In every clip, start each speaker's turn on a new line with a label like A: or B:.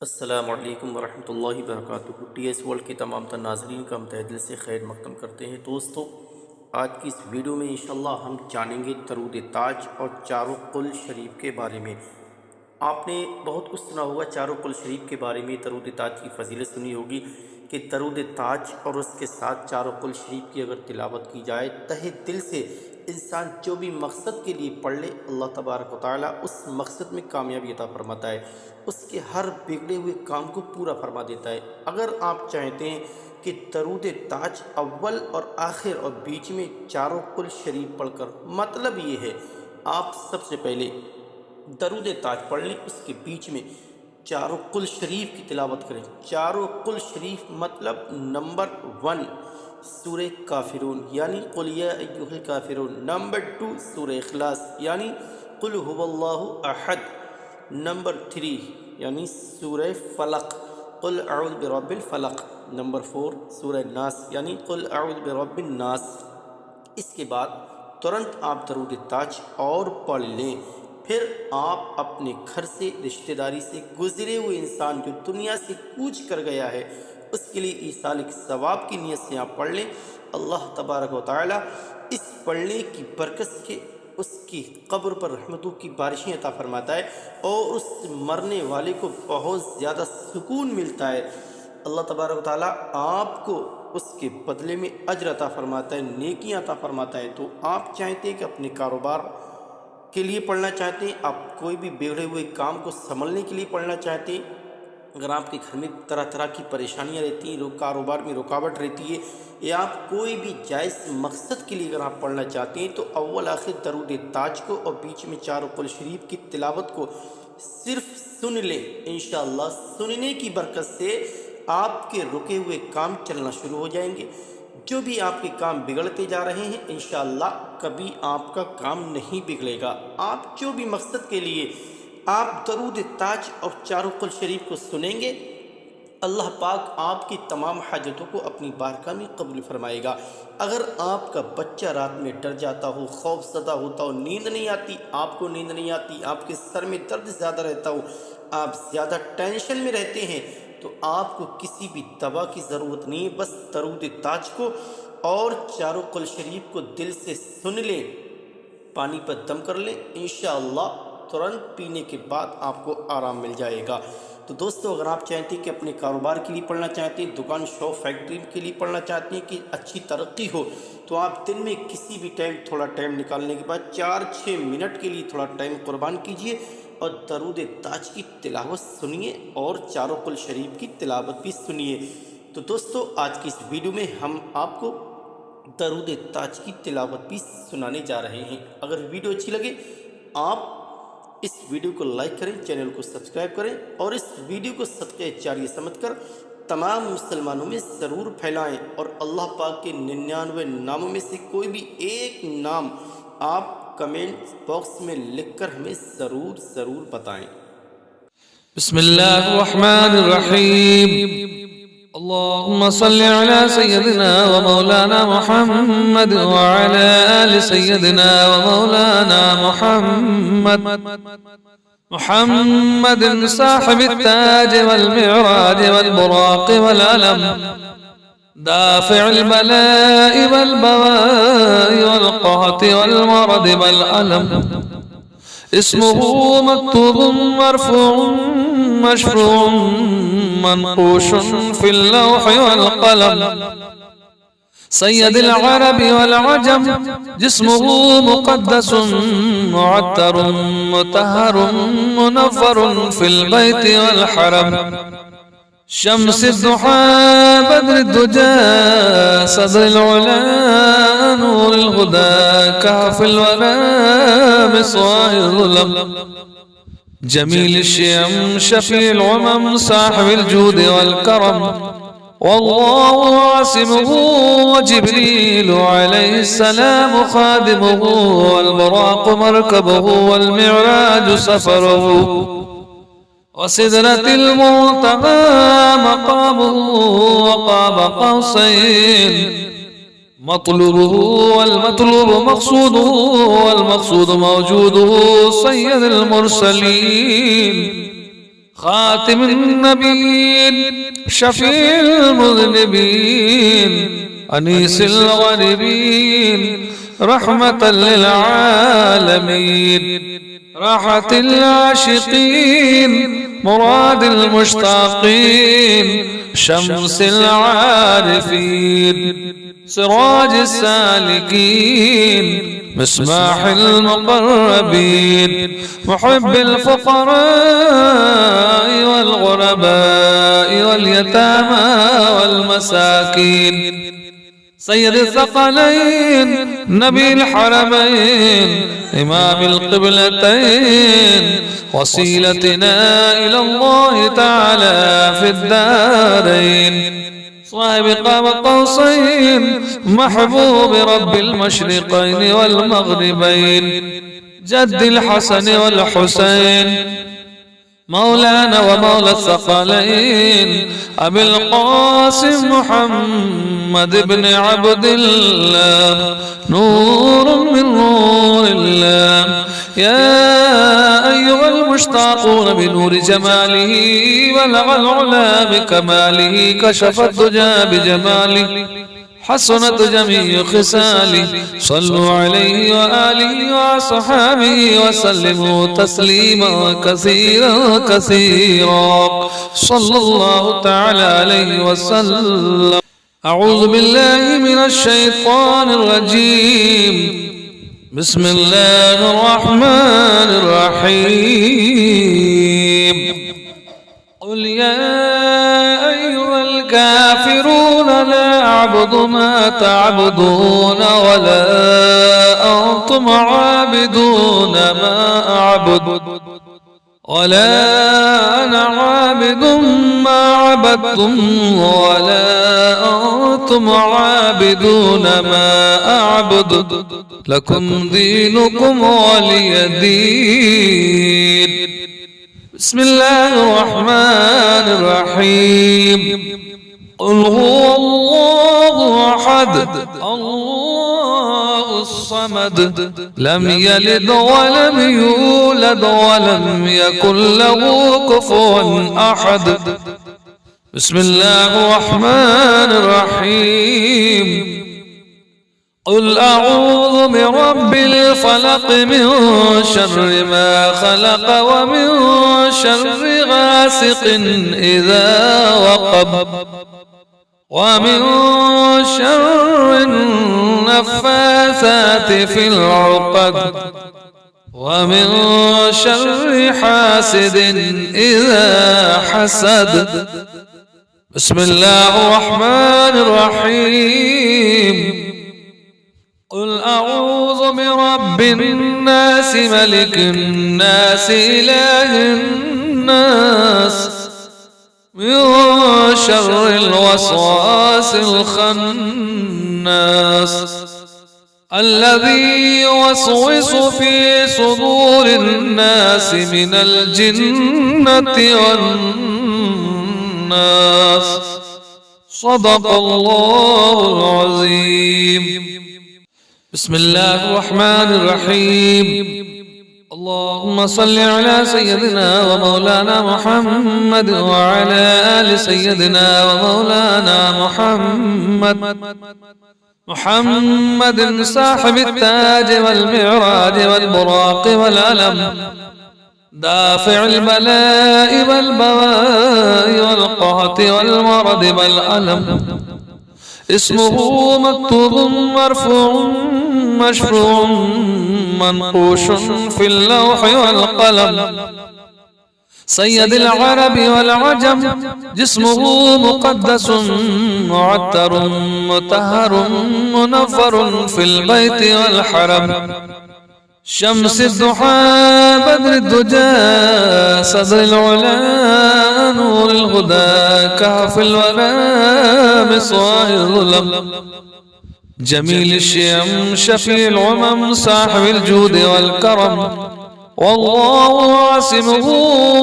A: السلام علیکم ورحمۃ اللہ وبرکاتہ۔ ٹی ایس ورلڈ کے تمام تر ناظرین کا ہم تہ دل سے خیر مقدم کرتے ہیں۔ دوستو، آج کی اس ویڈیو میں انشاءاللہ ہم جانیں گے درود تاج اور چاروں قل شریف کے بارے میں۔ آپ نے بہت کچھ سنا ہوگا چاروں قل شریف کے بارے میں، درود تاج کی فضیلت سنی ہوگی کہ درود تاج اور اس کے ساتھ چاروں قل شریف کی اگر تلاوت کی جائے تہہ دل سے، انسان جو بھی مقصد کے لیے پڑھ لے، اللہ تبارک و تعالیٰ اس مقصد میں کامیابی عطا فرماتا ہے، اس کے ہر بگڑے ہوئے کام کو پورا فرما دیتا ہے۔ اگر آپ چاہتے ہیں کہ درود تاج اول اور آخر اور بیچ میں چاروں قل شریف پڑھ کر، مطلب یہ ہے آپ سب سے پہلے درود تاج پڑھ لیں، اس کے بیچ میں چاروں قل شریف کی تلاوت کریں۔ چاروں قل شریف مطلب نمبر 1 سورہ کافرون یعنی قل یا ایھا الکافرون، نمبر 2 سورہ اخلاص یعنی قل ھو اللہ احد، نمبر 3 یعنی سورہ فلق قل اعوذ برب الفلق، نمبر 4 سورہ ناس یعنی قل اعوذ برب الناس۔ اس کے بعد ترنت آپ درود تاج اور پڑھ لیں۔ پھر آپ اپنے گھر سے، رشتہ داری سے گزرے ہوئے انسان جو دنیا سے کوچ کر گیا ہے، اس کے لیے ایصال ثواب کی نیت سے آپ پڑھ لیں۔ اللہ تبارک و تعالیٰ اس پڑھنے کی برکت سے اس کی قبر پر رحمتوں کی بارشیں عطا فرماتا ہے اور اس مرنے والے کو بہت زیادہ سکون ملتا ہے۔ اللہ تبارک و تعالیٰ آپ کو اس کے بدلے میں اجر عطا فرماتا ہے، نیکیاں عطا فرماتا ہے۔ تو آپ چاہتے ہیں کہ اپنے کاروبار کے لیے پڑھنا چاہتے ہیں، آپ کوئی بھی بگڑے ہوئے کام کو سنبھلنے کے لیے پڑھنا چاہتے ہیں، اگر آپ کے گھر میں طرح طرح کی پریشانیاں رہتی ہیں، کاروبار میں رکاوٹ رہتی ہے، یا آپ کوئی بھی جائز مقصد کے لیے اگر آپ پڑھنا چاہتے ہیں، تو اول آخر درود تاج کو اور بیچ میں چاروں قل شریف کی تلاوت کو صرف سن لیں۔ انشاءاللہ سننے کی برکت سے آپ کے رکے ہوئے کام چلنا شروع ہو جائیں گے۔ جو بھی آپ کے کام بگڑتے جا رہے ہیں، انشاءاللہ کبھی آپ کا کام نہیں بگڑے گا۔ آپ جو بھی مقصد کے لیے آپ درود تاج اور چاروں قل شریف کو سنیں گے، اللہ پاک آپ کی تمام حاجتوں کو اپنی بارگاہ میں قبول فرمائے گا۔ اگر آپ کا بچہ رات میں ڈر جاتا ہو، خوف زدہ ہوتا ہو، نیند نہیں آتی، آپ کو نیند نہیں آتی، آپ کے سر میں درد زیادہ رہتا ہو، آپ زیادہ ٹینشن میں رہتے ہیں، تو آپ کو کسی بھی دوا کی ضرورت نہیں ہے، بس درود تاج کو اور چاروں قل شریف کو دل سے سن لیں، پانی پر دم کر لیں، انشاءاللہ ترنت پینے کے بعد آپ کو آرام مل جائے گا۔ تو دوستو، اگر آپ چاہتے ہیں کہ اپنے کاروبار کے لیے پڑھنا چاہتے ہیں، دکان شاپ فیکٹری کے لیے پڑھنا چاہتے ہیں کہ اچھی ترقی ہو، تو آپ دن میں کسی بھی ٹائم تھوڑا ٹائم نکالنے کے بعد 4-6 منٹ کے لیے تھوڑا ٹائم قربان کیجئے اور درود تاج کی تلاوت سنیے اور چاروں قل شریف کی تلاوت بھی سنیے۔ تو دوستو، آج کی اس ویڈیو میں ہم آپ کو درود تاج کی تلاوت بھی سنانے جا رہے ہیں۔ اگر ویڈیو اچھی لگے، آپ اس ویڈیو کو لائک کریں، چینل کو سبسکرائب کریں اور اس ویڈیو کو صدقہ جاریہ سمجھ کر تمام مسلمانوں میں ضرور پھیلائیں، اور اللہ پاک کے 99 ناموں میں سے کوئی بھی ایک نام آپ کمنٹ باکس میں لکھ کر ہمیں ضرور بتائیں۔
B: بسم اللہ الرحمن الرحیم، اللهم صل على سيدنا ومولانا محمد وعلى آل سيدنا ومولانا محمد صاحب التاج والمعراج والبراق والعلم، دافع البلاء والبواء والقهط والمرض والألم، اسمه مكتوب مرفوع مشفوع منقوش في اللوح والقلم، سيد العرب والعجم، جسمه مقدس معطر مطهر منفر في البيت والحرم، شمس الضحى بدر الدجى صدر العلا نور الهدى كهف الورى مصباح الظلم، جميل الشيم شفيع العمم صاحب الجود والكرم، والله عاصمه وجبريل عليه السلام خادمه، والبراق مركبه والمعراج سفره، وسدرة المنتهى مقامه، وقاب قوسين مطلوبه والمطلوب مقصوده، والمقصود موجوده، سيد المرسلين خاتم النبيين شفيع المذنبين أنيس الغريبين رحمة للعالمين راحة العاشقين مراد المشتاقين شمس العارفين سراج السالكين مصباح المقربين محب الفقراء والغرباء واليتامى والمساكين سيد الثقلين نبي الحرمين إمام القبلتين وسيلتنا إلى الله تعالى في الدارين صاحب قاب قوسين محبوب رب المشرقين والمغربين جد الحسن والحسين مولانا ومولى الثقلين أبي القاسم محمد بن عبد الله نور من نور الله يا أيها المشتاقون بنور جماله بلغ العلا بكماله كشف الدجى بجماله حسنت جميع خصاله صلوا عليه وآله وصحابه وسلموا تسليما كثيرا كثيرا صلى الله تعالى عليه وسلم. أعوذ بالله من الشيطان الرجيم. بسم الله الرحمن الرحيم. قل يا أيها الكافرون لا أعبد ما تعبدون ولا أنتم عابدون ما أعبد ولا أنا عابد ما عبدتم ولا أنتم عابدون ما أعبد لكم دينكم ولي دين. بسم الله الرحمن الرحيم. قل هو الله أحد الله الصمد لم يلد ولم يولد ولم يكن له كفوا أحد. بسم الله الرحمن الرحيم. قل أعوذ برب الفلق من شر ما خلق ومن شر غاسق إذا وقب ومن شر النفاثات في العقد ومن شر حاسد إذا حسد. بسم الله الرحمن الرحيم. قل أعوذ برب الناس ملك الناس إله الناس من شر الوسواس الخناس الذي يوسوس في صدور الناس من الجنة والناس. صدق الله العظيم. بسم الله الرحمن الرحيم. اللهم صل على سيدنا ومولانا محمد وعلى آل سيدنا ومولانا محمد صاحب التاج والمعراج والبراق والألم دافع البلاء والبواء والقهط والمرض والألم اسمه مكتوب مرفوع مشفوع منقوش في اللوح والقلم سيد العرب والعجم جسمه مقدس معتر مطهر منفر في البيت والحرم شمس الضحى بدر الدجى صدر العلا نور الهدى كهف الورى مصباح الظلم جميل الشيم شفيع الأمم صاحب الجود والكرم والله عاصمه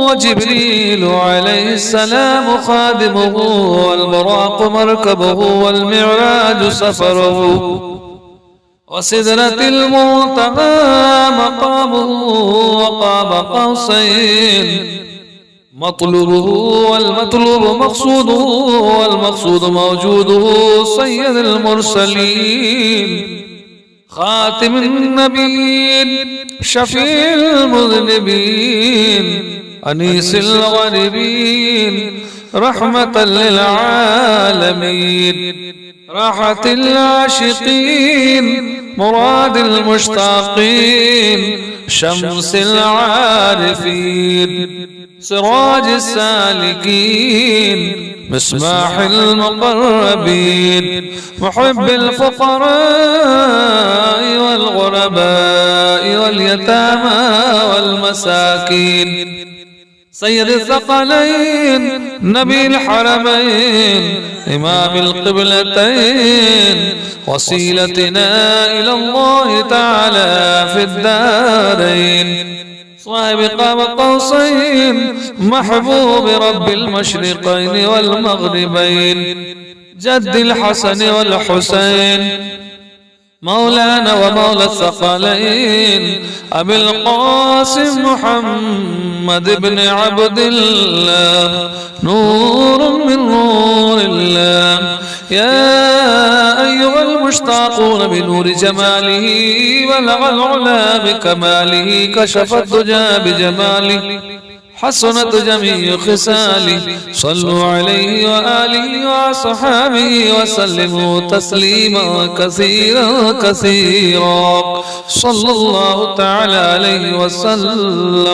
B: وجبريل عليه السلام خادمه والبراق مركبه والمعراج سفره وسدرة المنتهى مقامه وقاب قوسين مطلوبه والمطلوب مقصوده والمقصود موجوده سيد المرسلين خاتم النبيين شفيع المذنبين أنيس الغريبين رحمة للعالمين راحة العاشقين مراد المشتاقين شمس العارفين سراج السالكين مصباح المقربين محب الفقراء والغرباء واليتامى والمساكين سيد الثقلين نبي الحرمين إمام القبلتين وسيلتنا إلى الله تعالى في الدارين صاحب قاب قوسين محبوب رب المشرقين والمغربين جد الحسن والحسين مولانا ومولى الثقلين أبي القاسم محمد بن عبد الله نور من نور الله يا أيها المشتاقون بنور جماله بلغ العلا بكماله كشف الدجى بجماله حسنت جميع خصاله صلوا عليه وآله وصحابه وسلموا تسليما كثيرا كثيرا صلى الله تعالى عليه وسلم.